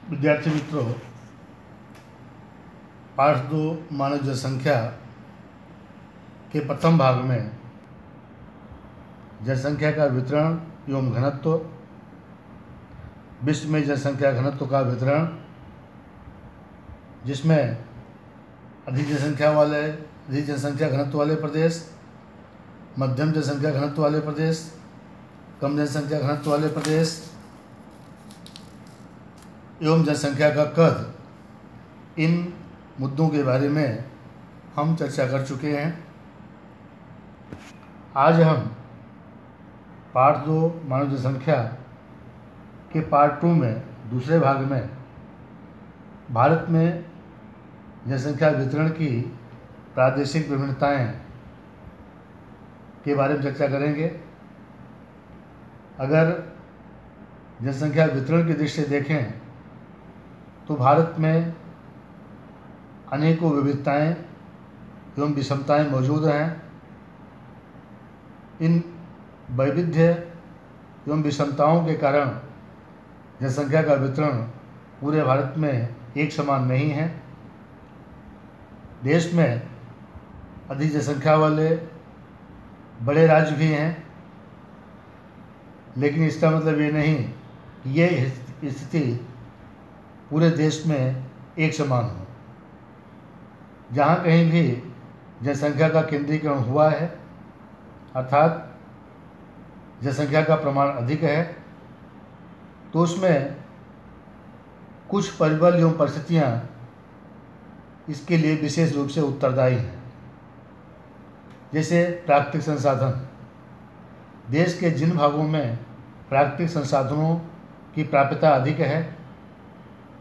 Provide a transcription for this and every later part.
विद्यार्थी मित्रों, पाठ 2 मानव जनसंख्या के प्रथम भाग में जनसंख्या का वितरण एवं घनत्व, विश्व में जनसंख्या घनत्व का वितरण, जिसमें अधिक जनसंख्या घनत्व वाले प्रदेश, मध्यम जनसंख्या घनत्व वाले प्रदेश, कम जनसंख्या घनत्व वाले प्रदेश एवं जनसंख्या का कद, इन मुद्दों के बारे में हम चर्चा कर चुके हैं। आज हम पाठ 2 मानव जनसंख्या के पार्ट 2 में दूसरे भाग में भारत में जनसंख्या वितरण की प्रादेशिक विभिन्नताएं के बारे में चर्चा करेंगे। अगर जनसंख्या वितरण की दृष्टि से देखें तो भारत में अनेकों विविधताएं एवं विषमताएं मौजूद हैं। इन वैविध्य एवं विषमताओं के कारण जनसंख्या का वितरण पूरे भारत में एक समान नहीं है। देश में अधिक जनसंख्या वाले बड़े राज्य भी हैं, लेकिन इसका मतलब ये नहीं कि ये स्थिति पूरे देश में एक समान हो। जहाँ कहीं भी जनसंख्या का केंद्रीकरण हुआ है, अर्थात जनसंख्या का प्रमाण अधिक है, तो उसमें कुछ परिबल एवं परिस्थितियाँ इसके लिए विशेष रूप से उत्तरदायी हैं। जैसे प्राकृतिक संसाधन, देश के जिन भागों में प्राकृतिक संसाधनों की प्राप्यता अधिक है,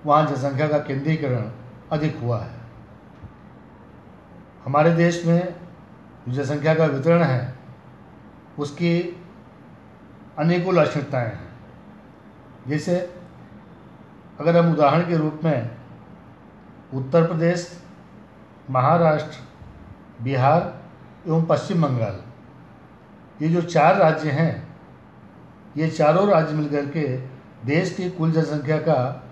वहाँ जनसंख्या का केंद्रीकरण अधिक हुआ है। हमारे देश में जो जनसंख्या का वितरण है, उसकी अनेकों लाक्षणिकताएँ हैं। जैसे अगर हम उदाहरण के रूप में उत्तर प्रदेश, महाराष्ट्र, बिहार एवं पश्चिम बंगाल, ये जो 4 राज्य हैं, ये चारों राज्य मिलकर के देश की कुल जनसंख्या का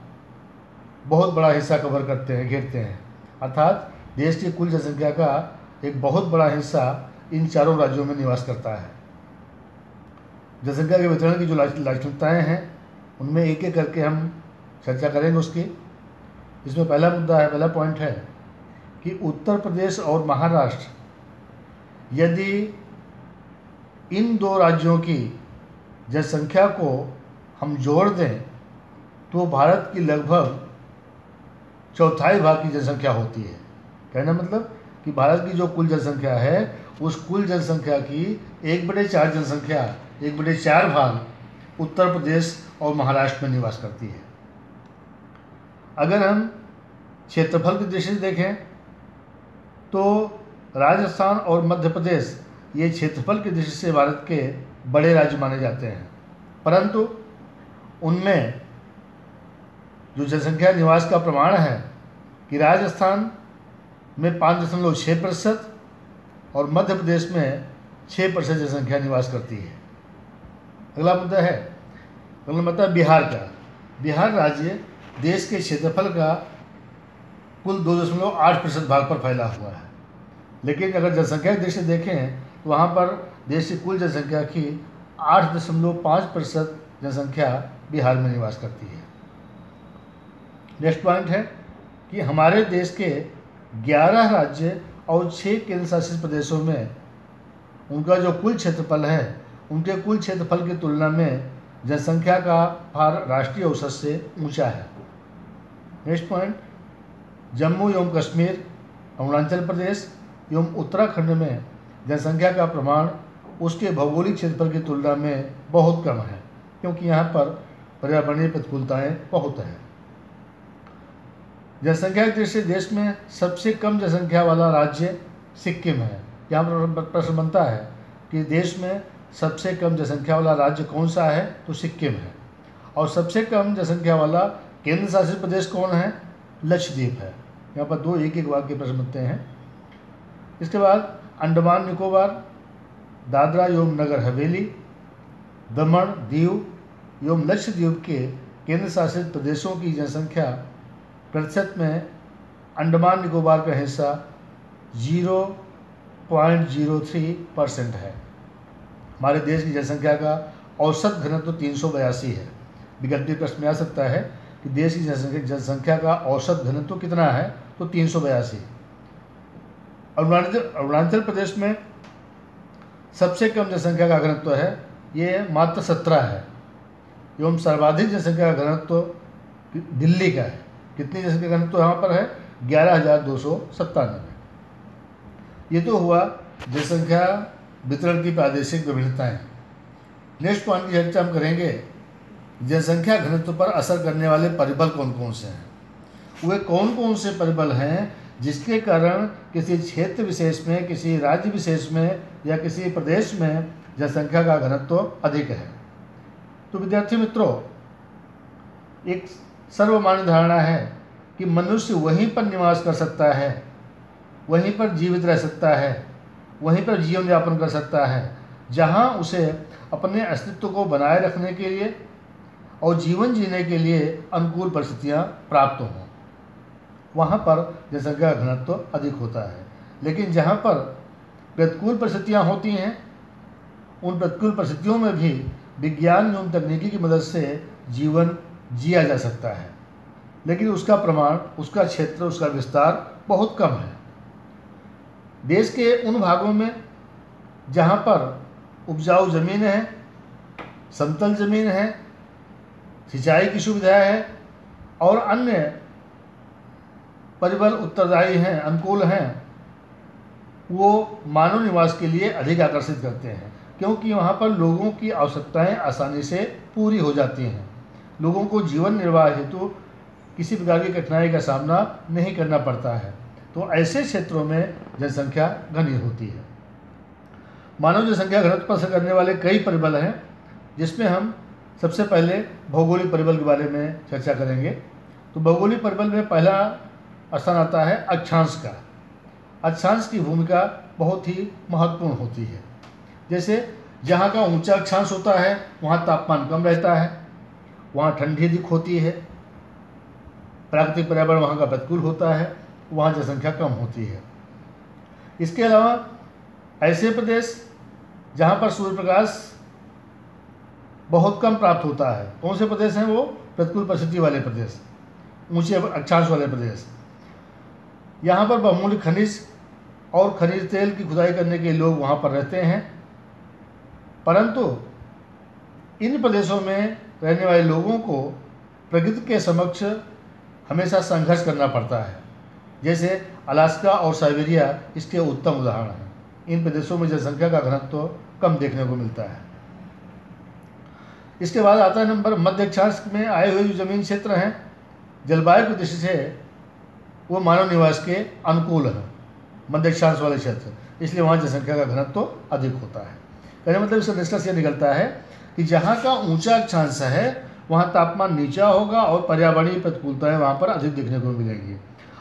बहुत बड़ा हिस्सा कवर करते हैं, घेरते हैं। अर्थात देश की कुल जनसंख्या का एक बहुत बड़ा हिस्सा इन चारों राज्यों में निवास करता है। जनसंख्या के वितरण की जो लाक्षणिकताएँ हैं, उनमें एक एक करके हम चर्चा करेंगे उसकी। इसमें पहला पॉइंट है कि उत्तर प्रदेश और महाराष्ट्र, यदि इन 2 राज्यों की जनसंख्या को हम जोड़ दें तो भारत की लगभग चौथाई भाग की जनसंख्या होती है। कहना मतलब कि भारत की जो कुल जनसंख्या है, उस कुल जनसंख्या की 1/4 जनसंख्या, 1/4 भाग उत्तर प्रदेश और महाराष्ट्र में निवास करती है। अगर हम क्षेत्रफल की दृष्टि से देखें तो राजस्थान और मध्य प्रदेश ये क्षेत्रफल की दृष्टि से भारत के बड़े राज्य माने जाते हैं, परंतु उनमें जो जनसंख्या निवास का प्रमाण है कि राजस्थान में 5.6% और मध्य प्रदेश में 6% जनसंख्या निवास करती है। अगला मुद्दा है बिहार का। बिहार राज्य देश के क्षेत्रफल का कुल 2.8% भाग पर फैला हुआ है, लेकिन अगर जनसंख्या की दृष्टि से देखें तो वहाँ पर देश की कुल जनसंख्या की 8.5% जनसंख्या बिहार में निवास करती है। नेक्स्ट पॉइंट है कि हमारे देश के 11 राज्य और 6 केंद्र शासित प्रदेशों में उनका जो कुल क्षेत्रफल है, उनके कुल क्षेत्रफल की तुलना में जनसंख्या का भार राष्ट्रीय औसत से ऊंचा है। नेक्स्ट पॉइंट, जम्मू एवं कश्मीर, अरुणाचल प्रदेश एवं उत्तराखंड में जनसंख्या का प्रमाण उसके भौगोलिक क्षेत्रफल की तुलना में बहुत कम है, क्योंकि यहाँ पर पर्यावरणीय प्रतिकूलताएँ बहुत हैं। जनसंख्या की दृष्टि से देश में सबसे कम जनसंख्या वाला राज्य सिक्किम है। यहाँ पर प्रश्न बनता है कि देश में सबसे कम जनसंख्या वाला राज्य कौन सा है, तो सिक्किम है। और सबसे कम जनसंख्या वाला केंद्र शासित प्रदेश कौन है, लक्षद्वीप है। यहाँ पर 2 एक वाक्य प्रश्न बनते हैं। इसके बाद अंडमान निकोबार, दादरा एवं नगर हवेली, दमन, दीव एवं लक्षद्वीप के केंद्र शासित प्रदेशों की जनसंख्या प्रतिशत में अंडमान निकोबार का हिस्सा 0.03% है। हमारे देश की जनसंख्या का औसत घनत्व 382 है। विकल्प प्रश्न में आ सकता है कि देश की जनसंख्या का औसत घनत्व कितना है, तो 382। अरुणाचल प्रदेश में सबसे कम जनसंख्या का घनत्व है, ये मात्र 17 है, एवं सर्वाधिक जनसंख्या का घनत्व दिल्ली का है। कितनी जनसंख्या घनत्व यहाँ पर है? 11,297। ये तो हुआ जनसंख्या वितरण की प्रादेशिक विभिन्नताएं। नेक्स्ट पॉइंट की चर्चा हम करेंगे, जनसंख्या घनत्व पर असर करने वाले परिबल कौन कौन से हैं। वे कौन कौन से परिबल हैं जिसके कारण किसी क्षेत्र विशेष में, किसी राज्य विशेष में या किसी प्रदेश में जनसंख्या का घनत्व अधिक है। तो विद्यार्थी मित्रों, एक सर्वमान्य धारणा है कि मनुष्य वहीं पर निवास कर सकता है, वहीं पर जीवित रह सकता है, वहीं पर जीवन यापन कर सकता है जहां उसे अपने अस्तित्व को बनाए रखने के लिए और जीवन जीने के लिए अनुकूल परिस्थितियां प्राप्त हों। वहाँ पर जनसंख्या का घनत्व अधिक होता है। लेकिन जहाँ पर प्रतिकूल परिस्थितियाँ होती हैं, उन प्रतिकूल परिस्थितियों में भी विज्ञान एवं तकनीकी की मदद से जीवन जिया जा सकता है, लेकिन उसका प्रमाण, उसका क्षेत्र, उसका विस्तार बहुत कम है। देश के उन भागों में जहाँ पर उपजाऊ ज़मीन है, समतल ज़मीन है, सिंचाई की सुविधा है और अन्य परिबल उत्तरदायी हैं, अनुकूल हैं, वो मानव निवास के लिए अधिक आकर्षित करते हैं, क्योंकि वहाँ पर लोगों की आवश्यकताएं आसानी से पूरी हो जाती हैं। लोगों को जीवन निर्वाह हेतु किसी प्रकार की कठिनाई का सामना नहीं करना पड़ता है। तो ऐसे क्षेत्रों में जनसंख्या घनी होती है। मानव जनसंख्या घनत्व पर असर करने वाले कई परिबल हैं, जिसमें हम सबसे पहले भौगोलिक परिबल के बारे में चर्चा करेंगे। तो भौगोलिक परिबल में पहला स्थान आता है अक्षांश का। अक्षांश की भूमिका बहुत ही महत्वपूर्ण होती है। जैसे जहाँ का ऊंचा अक्षांश होता है वहाँ तापमान कम रहता है, वहाँ ठंडी अधिक होती है, प्राकृतिक पर्यावरण वहाँ का प्रतिकूल होता है, वहाँ जनसंख्या कम होती है। इसके अलावा ऐसे प्रदेश जहाँ पर सूर्य प्रकाश बहुत कम प्राप्त होता है, कौन से प्रदेश हैं वो? प्रतिकूल परिस्थिति वाले प्रदेश, ऊंचे अक्षांश वाले प्रदेश। यहाँ पर बहुमूल्य खनिज और खनिज तेल की खुदाई करने के लोग वहाँ पर रहते हैं, परंतु इन प्रदेशों में रहने वाले लोगों को प्रकृति के समक्ष हमेशा संघर्ष करना पड़ता है। जैसे अलास्का और साइबेरिया इसके उत्तम उदाहरण हैं। इन प्रदेशों में जनसंख्या का घनत्व कम देखने को मिलता है। इसके बाद आता है नंबर मध्य अक्षांश में आए हुए जो जमीन क्षेत्र हैं, जलवायु की दृष्टि से वो मानव निवास के अनुकूल हैं, मध्य अक्षांश वाले क्षेत्र, इसलिए वहाँ जनसंख्या का घनत्व अधिक होता है। कहने मतलब इसका निष्कर्ष यह निकलता है कि जहाँ का ऊंचा अक्षांश है वहाँ तापमान नीचा होगा और पर्यावरणीय प्रतिकूलताएं वहाँ पर अधिक देखने को मिलेंगी,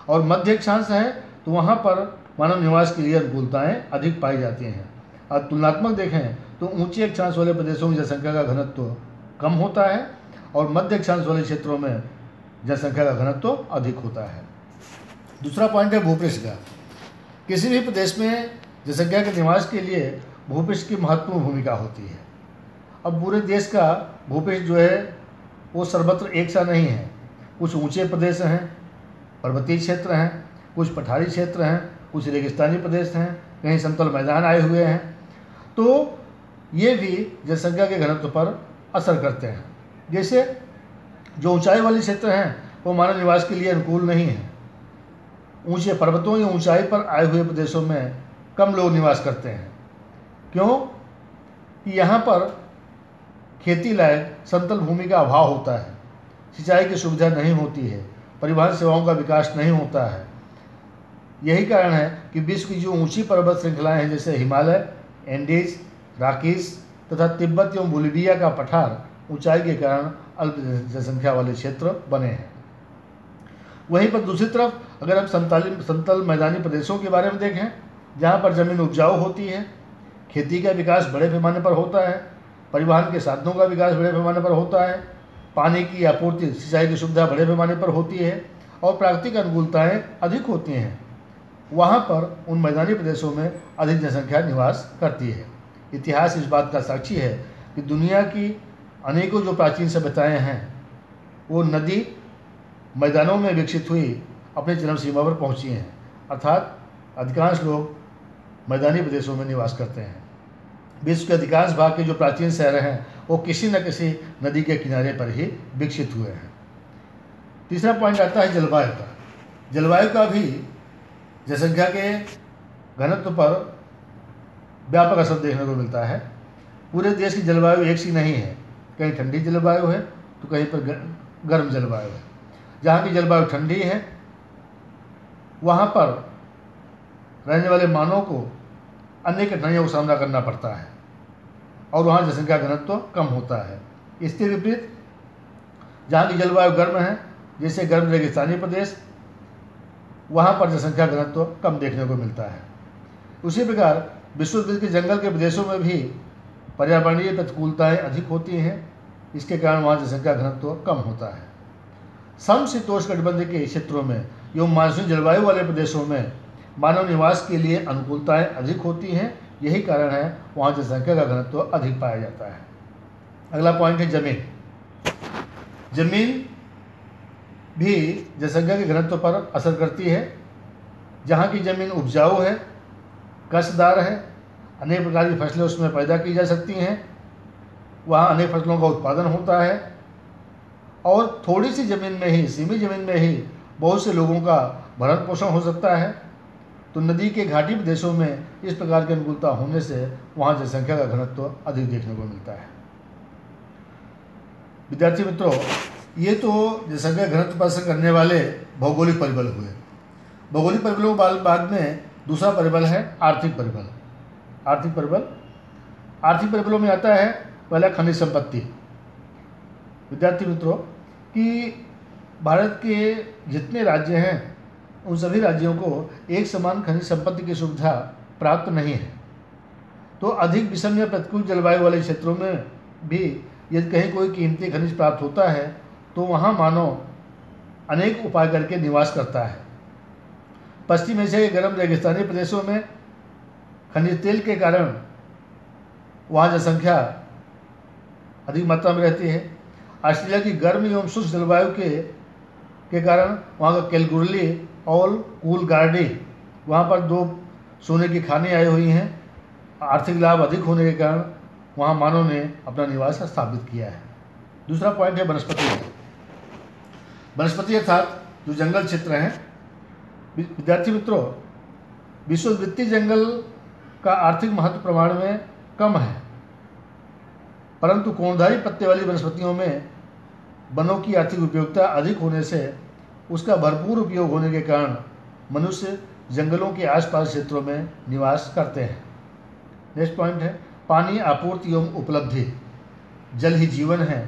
और मध्य अक्षांश है तो वहाँ पर मानव निवास के लिए अनुकूलताएं अधिक पाई जाती हैं। और तुलनात्मक देखें तो ऊंचे अक्षांश वाले प्रदेशों में जनसंख्या का घनत्व कम होता है और मध्य अक्षांश वाले क्षेत्रों में जनसंख्या का घनत्व अधिक होता है। दूसरा पॉइंट है भूपृष्ठ का। किसी भी प्रदेश में जनसंख्या के निवास के लिए भूपृष्ठ की महत्वपूर्ण भूमिका होती है। अब पूरे देश का भूपृष्ठ जो है वो सर्वत्र एक सा नहीं है। कुछ ऊंचे प्रदेश हैं, पर्वतीय क्षेत्र हैं, कुछ पठारी क्षेत्र हैं, कुछ रेगिस्तानी प्रदेश हैं, कहीं समतल मैदान आए हुए हैं। तो ये भी जनसंख्या के घनत्व पर असर करते हैं। जैसे जो ऊंचाई वाले क्षेत्र हैं वो मानव निवास के लिए अनुकूल नहीं है। ऊंचे पर्वतों या ऊंचाई पर आए हुए प्रदेशों में कम लोग निवास करते हैं। क्यों? कि यहाँ पर खेती लायक समतल भूमि का अभाव होता है, सिंचाई की सुविधा नहीं होती है, परिवहन सेवाओं का विकास नहीं होता है। यही कारण है कि विश्व की जो ऊंची पर्वत श्रृंखलाएं हैं, जैसे हिमालय, एंडीज, राकीस तथा तिब्बत एवं बोलिविया का पठार ऊंचाई के कारण अल्प जनसंख्या वाले क्षेत्र बने हैं। वहीं पर दूसरी तरफ अगर हम समतल मैदानी प्रदेशों के बारे में देखें, जहाँ पर ज़मीन उपजाऊ होती है, खेती का विकास बड़े पैमाने पर होता है, परिवहन के साधनों का विकास बड़े पैमाने पर होता है, पानी की आपूर्ति, सिंचाई की सुविधा बड़े पैमाने पर होती है और प्राकृतिक अनुकूलताएँ अधिक होती हैं, वहाँ पर उन मैदानी प्रदेशों में अधिक जनसंख्या निवास करती है। इतिहास इस बात का साक्षी है कि दुनिया की अनेकों जो प्राचीन सभ्यताएँ हैं वो नदी मैदानों में विकसित हुई अपने चरम सीमा पर पहुँची हैं, अर्थात अधिकांश लोग मैदानी प्रदेशों में निवास करते हैं। विश्व के अधिकांश भाग के जो प्राचीन शहर हैं वो किसी न किसी नदी के किनारे पर ही विकसित हुए हैं। तीसरा पॉइंट आता है जलवायु का। जलवायु का भी जनसंख्या के घनत्व पर व्यापक असर देखने को मिलता है। पूरे देश की जलवायु एक सी नहीं है, कहीं ठंडी जलवायु है तो कहीं पर गर्म जलवायु है। जहाँ की जलवायु ठंडी है वहाँ पर रहने वाले मानव को अन्य कठिनाइयों का सामना करना पड़ता है और वहाँ जनसंख्या घनत्व कम होता है। इसके विपरीत जहाँ की जलवायु गर्म है, जैसे गर्म रेगिस्तानी प्रदेश, वहाँ पर जनसंख्या घनत्व कम देखने को मिलता है। उसी प्रकार विश्व के जंगल के प्रदेशों में भी पर्यावरणीय प्रतिकूलताएँ अधिक होती हैं, इसके कारण वहाँ जनसंख्या घनत्व कम होता है। समशीतोष्ण के क्षेत्रों में एवं मानसून जलवायु वाले प्रदेशों में मानव निवास के लिए अनुकूलताएँ अधिक होती हैं, यही कारण है वहाँ जनसंख्या का घनत्व अधिक पाया जाता है। अगला पॉइंट है जमीन। जमीन भी जनसंख्या के घनत्व पर असर करती है। जहाँ की ज़मीन उपजाऊ है, कसदार है, अनेक प्रकार की फसलें उसमें पैदा की जा सकती हैं, वहाँ अनेक फसलों का उत्पादन होता है और थोड़ी सी ज़मीन में ही, सीमित ज़मीन में ही बहुत से लोगों का भरण पोषण हो सकता है। तो नदी के घाटी प्रदेशों में इस प्रकार की अनुकूलता होने से वहाँ जनसंख्या का घनत्व अधिक देखने को मिलता है। विद्यार्थी मित्रों, ये तो जनसंख्या घनत्व पर असर करने वाले भौगोलिक परिबल हुए। भौगोलिक परिबलों के बाद में दूसरा परिबल है आर्थिक परिबल। आर्थिक परिबलों में आता है पहला खनिज संपत्ति। विद्यार्थी मित्रों, कि भारत के जितने राज्य हैं उन सभी राज्यों को एक समान खनिज संपत्ति की सुविधा प्राप्त नहीं है। तो अधिक विषम या प्रतिकूल जलवायु वाले क्षेत्रों में भी यदि कहीं कोई कीमती खनिज प्राप्त होता है तो वहाँ मानव अनेक उपाय करके निवास करता है। पश्चिम एशिया के गर्म रेगिस्तानी प्रदेशों में खनिज तेल के कारण वहाँ जनसंख्या अधिक मात्रा में रहती है। ऑस्ट्रेलिया की गर्म एवं शुष्क जलवायु के कारण वहाँ का कैलगुरली और कूलगार्डी, वहाँ पर 2 सोने की खानें आई हुई हैं। आर्थिक लाभ अधिक होने के कारण वहाँ मानव ने अपना निवास स्थापित किया है। दूसरा पॉइंट है वनस्पति। वनस्पति अर्थात जो जंगल क्षेत्र हैं। विद्यार्थी मित्रों, विश्ववृत्तीय जंगल का आर्थिक महत्व प्रमाण में कम है, परंतु कोणधारी पत्ते वाली वनस्पतियों में वनों की आर्थिक उपयोगिता अधिक होने से उसका भरपूर उपयोग होने के कारण मनुष्य जंगलों के आसपास क्षेत्रों में निवास करते हैं। नेक्स्ट पॉइंट है पानी आपूर्ति एवं उपलब्धि। जल ही जीवन है।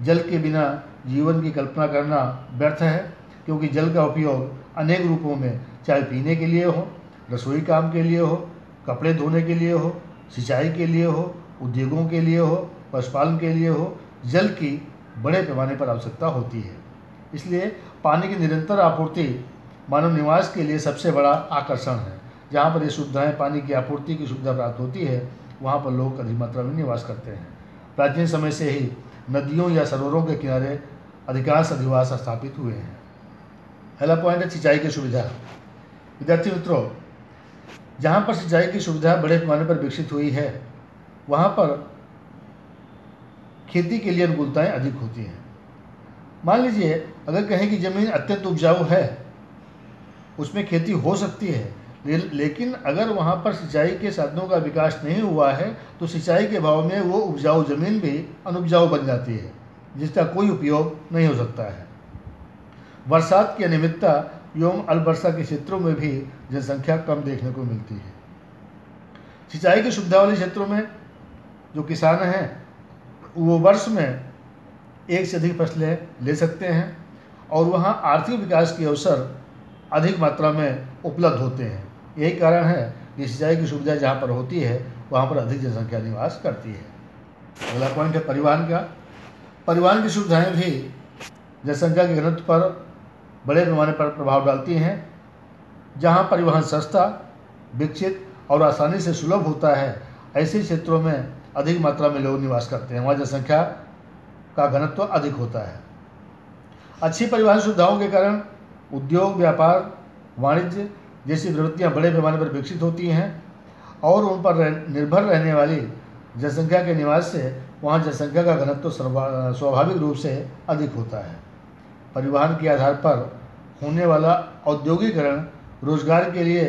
जल के बिना जीवन की कल्पना करना व्यर्थ है, क्योंकि जल का उपयोग अनेक रूपों में, चाहे पीने के लिए हो, रसोई काम के लिए हो, कपड़े धोने के लिए हो, सिंचाई के लिए हो, उद्योगों के लिए हो, पशुपालन के लिए हो, जल की बड़े पैमाने पर आवश्यकता होती है। इसलिए पानी की निरंतर आपूर्ति मानव निवास के लिए सबसे बड़ा आकर्षण है। जहाँ पर ये सुविधाएँ, पानी की आपूर्ति की सुविधा प्राप्त होती है, वहाँ पर लोग अधिक मात्रा में निवास करते हैं। प्राचीन समय से ही नदियों या सरोवरों के किनारे अधिकांश अधिवास स्थापित हुए हैं। पहला पॉइंट है सिंचाई की सुविधा। विद्यार्थी मित्रों, जहाँ पर सिंचाई की सुविधा बड़े पैमाने पर विकसित हुई है, वहाँ पर खेती के लिए अनुकूलताएँ अधिक होती हैं। मान लीजिए अगर कहीं की ज़मीन अत्यंत उपजाऊ है, उसमें खेती हो सकती है, लेकिन अगर वहाँ पर सिंचाई के साधनों का विकास नहीं हुआ है तो सिंचाई के अभाव में वो उपजाऊ ज़मीन भी अनुपजाऊ बन जाती है, जिसका कोई उपयोग नहीं हो सकता है। बरसात की अनियमितता एवं अल्प वर्षा के क्षेत्रों में भी जनसंख्या कम देखने को मिलती है। सिंचाई की सुविधा वाले क्षेत्रों में जो किसान हैं वो वर्ष में एक से अधिक फसलें ले सकते हैं और वहाँ आर्थिक विकास के अवसर अधिक मात्रा में उपलब्ध होते हैं। यही कारण है कि सिंचाई की सुविधा जहाँ पर होती है वहाँ पर अधिक जनसंख्या निवास करती है। अगला पॉइंट है परिवहन का। परिवहन की सुविधाएं भी जनसंख्या के घनत्व पर बड़े पैमाने पर प्रभाव डालती हैं। जहां परिवहन सस्ता, विकसित और आसानी से सुलभ होता है, ऐसे क्षेत्रों में अधिक मात्रा में लोग निवास करते हैं, वहाँ जनसंख्या का घनत्व अधिक होता है। अच्छी परिवहन सुविधाओं के कारण उद्योग, व्यापार, वाणिज्य जैसी प्रवृत्तियाँ बड़े पैमाने पर विकसित होती हैं और उन पर निर्भर रहने वाली जनसंख्या के निवास से वहाँ जनसंख्या का घनत्व स्वाभाविक रूप से अधिक होता है। परिवहन के आधार पर होने वाला औद्योगिकरण रोजगार के लिए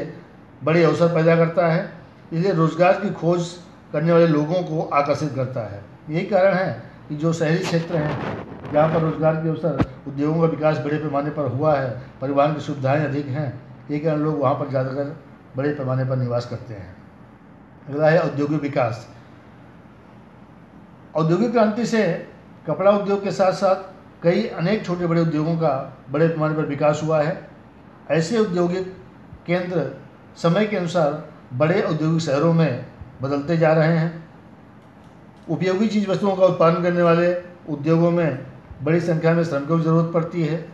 बड़े अवसर पैदा करता है, इसलिए रोजगार की खोज करने वाले लोगों को आकर्षित करता है। यही कारण है कि जो शहरी क्षेत्र हैं जहाँ पर रोजगार के अवसर, उद्योगों का विकास बड़े पैमाने पर हुआ है, परिवहन की सुविधाएं अधिक हैं, यही कारण लोग वहाँ पर ज़्यादातर बड़े पैमाने पर निवास करते हैं। अगला है औद्योगिक विकास। औद्योगिक क्रांति से कपड़ा उद्योग के साथ साथ कई अनेक छोटे बड़े उद्योगों का बड़े पैमाने पर विकास हुआ है। ऐसे औद्योगिक केंद्र समय के अनुसार बड़े औद्योगिक शहरों में बदलते जा रहे हैं। उपयोगी चीज़ वस्तुओं का उत्पादन करने वाले उद्योगों में बड़ी संख्या में श्रमिकों की ज़रूरत पड़ती है।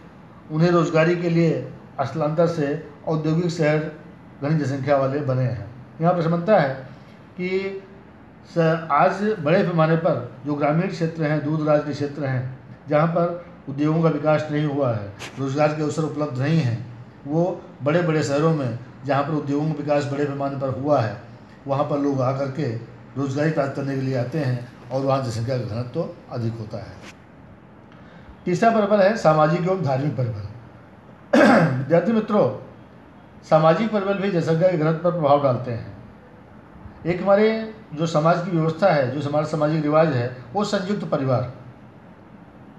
उन्हें रोजगारी के लिए स्थलांतर से औद्योगिक शहर घनी जनसंख्या वाले बने हैं। यहाँ पर समझता है कि आज बड़े पैमाने पर जो ग्रामीण क्षेत्र हैं, दूर दराज के क्षेत्र हैं, जहाँ पर उद्योगों का विकास नहीं हुआ है, रोजगार के अवसर उपलब्ध नहीं हैं, वो बड़े बड़े शहरों में जहाँ पर उद्योगों का विकास बड़े पैमाने पर हुआ है, वहाँ पर लोग आकर के रोजगारी प्राप्त करने के लिए आते हैं और वहाँ जनसंख्या का घनत्व तो अधिक होता है। तीसरा परिबल है सामाजिक एवं धार्मिक परिबल। विद्यार्थी मित्रों, सामाजिक परिबल भी जनसंख्या के घनत्व पर प्रभाव डालते हैं। एक हमारे जो समाज की व्यवस्था है, जो हमारा सामाजिक रिवाज है, वो संयुक्त परिवार।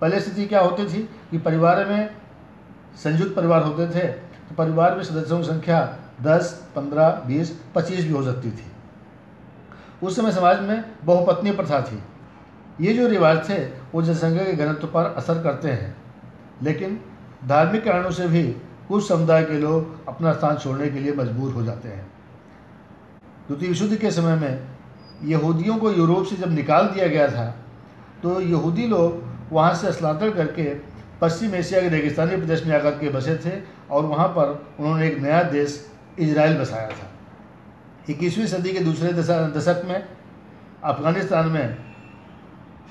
पहले स्थिति क्या होती थी कि परिवार में संयुक्त परिवार होते थे, तो परिवार में सदस्यों की संख्या 10, 15, 20, 25 भी हो सकती थी। उस समय समाज में बहुपत्नी प्रथा थी। ये जो रिवाज थे वो जनसंख्या के घनत्व पर असर करते हैं, लेकिन धार्मिक कारणों से भी कुछ समुदाय के लोग अपना स्थान छोड़ने के लिए मजबूर हो जाते हैं। द्वितीय विश्व युद्ध के समय में यहूदियों को यूरोप से जब निकाल दिया गया था, तो यहूदी लोग वहाँ से स्थलांतर करके पश्चिम एशिया के रेगिस्तानी प्रदेश में आकर के बसे थे और वहाँ पर उन्होंने एक नया देश इजराइल बसाया था। 21वीं सदी के दूसरे दशक में अफगानिस्तान में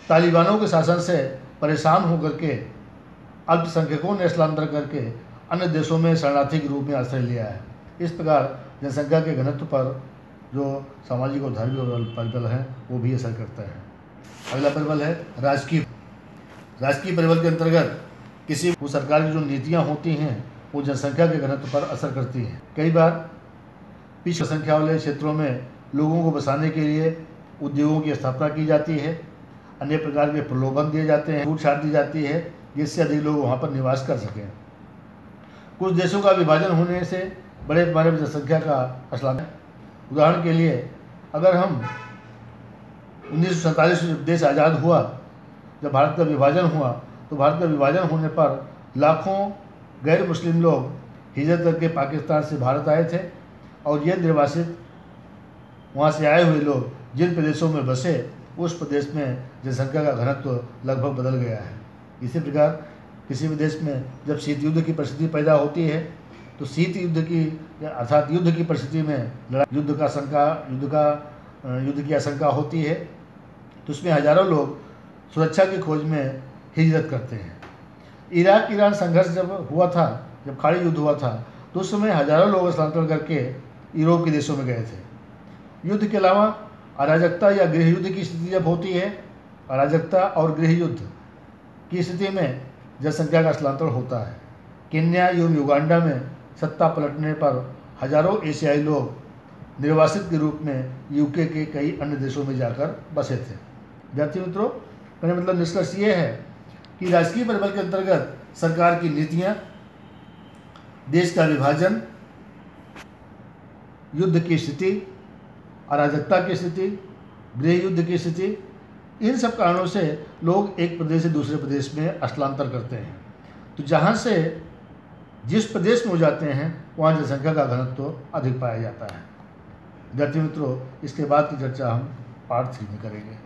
तालिबानों के शासन से परेशान होकर के अल्पसंख्यकों ने स्थलांतर करके अन्य देशों में शरणार्थी के रूप में आश्रय लिया है। इस प्रकार जनसंख्या के घनत्व पर जो सामाजिक और धार्मिक परिबल हैं वो भी असर करता है। अगला परिबल है राजकीय। राजकीय परिबल के अंतर्गत किसी सरकार की जो नीतियाँ होती हैं वो जनसंख्या के घनत्व पर असर करती हैं। कई बार पिछड़ी संख्या वाले क्षेत्रों में लोगों को बसाने के लिए उद्योगों की स्थापना की जाती है, अन्य प्रकार के प्रलोभन दिए जाते हैं, छूट छाट दी जाती है जिससे अधिक लोग वहाँ पर निवास कर सकें। कुछ देशों का विभाजन होने से बड़े पैमाने पर जनसंख्या का असर। उदाहरण के लिए अगर हम 1947 में देश आज़ाद हुआ, जब भारत का विभाजन हुआ, तो भारत का विभाजन होने पर लाखों गैर मुस्लिम लोग हिजरत करके पाकिस्तान से भारत आए थे और ये निर्वासित वहाँ से आए हुए लोग जिन प्रदेशों में बसे उस प्रदेश में जनसंख्या का घनत्व लगभग बदल गया है। इसी प्रकार किसी भी देश में जब शीत युद्ध की परिस्थिति पैदा होती है तो शीत युद्ध की अर्थात युद्ध की परिस्थिति में युद्ध की आशंका होती है, तो उसमें हज़ारों लोग सुरक्षा की खोज में हिजरत करते हैं। इराक ईरान संघर्ष जब हुआ था, जब खाड़ी युद्ध हुआ था, तो उस समय हज़ारों लोग स्थलांतर करके यूरोप के देशों में गए थे। युद्ध के अलावा अराजकता या गृह युद्ध की स्थिति जब होती है, अराजकता और गृह युद्ध की स्थिति में जनसंख्या का स्थलांतर होता है। केन्या एवं युगांडा में सत्ता पलटने पर हजारों एशियाई लोग निर्वासित के रूप में यूके के कई अन्य देशों में जाकर बसे थे। विद्यार्थी मित्रों, मेरा मतलब निष्कर्ष ये है कि राजकीय परिबल के अंतर्गत सरकार की नीतियाँ, देश का विभाजन, युद्ध की स्थिति, अराजकता की स्थिति, गृह युद्ध की स्थिति, इन सब कारणों से लोग एक प्रदेश से दूसरे प्रदेश में स्थलांतर करते हैं। तो जहाँ से जिस प्रदेश में हो जाते हैं वहाँ जनसंख्या का घनत्व अधिक पाया जाता है। विद्यार्थी मित्रों, इसके बाद की चर्चा हम पार्ट 3 में करेंगे।